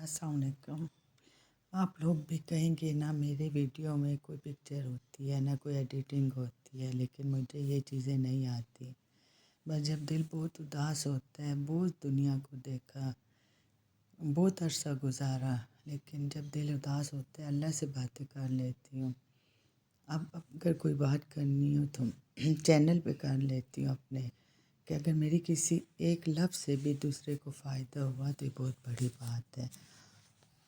अस्सलाम वालेकुम। आप लोग भी कहेंगे ना मेरे वीडियो में कोई पिक्चर होती है ना कोई एडिटिंग होती है, लेकिन मुझे ये चीज़ें नहीं आती। बस जब दिल बहुत उदास होता है, बहुत दुनिया को देखा, बहुत अरसा गुजारा, लेकिन जब दिल उदास होता है अल्लाह से बातें कर लेती हूँ। अब अगर कोई बात करनी हो तो चैनल पे कर लेती हूँ अपने, कि अगर मेरी किसी एक लफ्ज़ से भी दूसरे को फ़ायदा हुआ तो ये बहुत बड़ी बात है।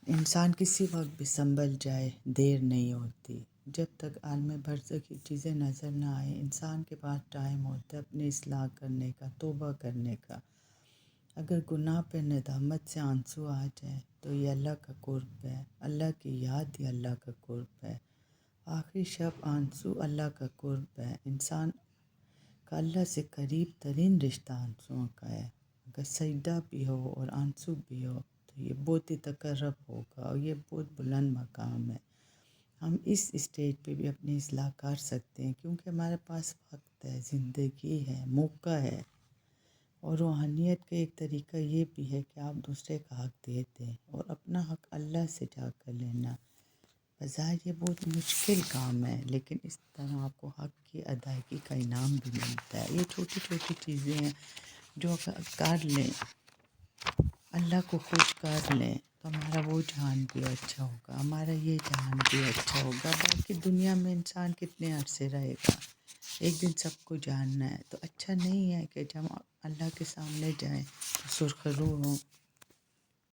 इंसान किसी वक्त भी संभल जाए, देर नहीं होती। जब तक आलम बरज़ख की चीज़ें नज़र ना आए, इंसान के पास टाइम होता है अपनी इस्लाह करने का, तौबा करने का। अगर गुनाह पे नदामत से आंसू आ जाए तो ये अल्लाह का कुर्ब है, अल्लाह की याद ही अल्लाह का कुर्ब है। आखिरी शब आंसू अल्लाह का कुर्ब है। इंसान का अल्लाह से करीब तरीन रिश्ता आंसुओं का है। अगर सजदा भी हो और आंसू भी हो तो ये बहुत ही तकर्रब होगा और ये बहुत बुलंद मकाम है। हम इस स्टेज पे भी अपनी इस्लाह कर सकते हैं, क्योंकि हमारे पास वक्त है, ज़िंदगी है, मौका है। और रूहानियत का एक तरीका ये भी है कि आप दूसरे का हक़ दे दें और अपना हक़ अल्लाह से जाकर लेना। बज़ाहिर ये बहुत मुश्किल काम है, लेकिन इस तरह आपको हक़ की अदायगी का इनाम भी मिलता है। ये छोटी छोटी चीज़ें हैं जो अगर कर लें, अल्लाह को खुश कर लें, तो हमारा वो जहान भी अच्छा होगा, हमारा ये जहान भी अच्छा होगा। बाकी दुनिया में इंसान कितने अरसे रहेगा, एक दिन सबको जानना है। तो अच्छा नहीं है कि जब हम अल्लाह के सामने जाएं तो सुरखरू हों,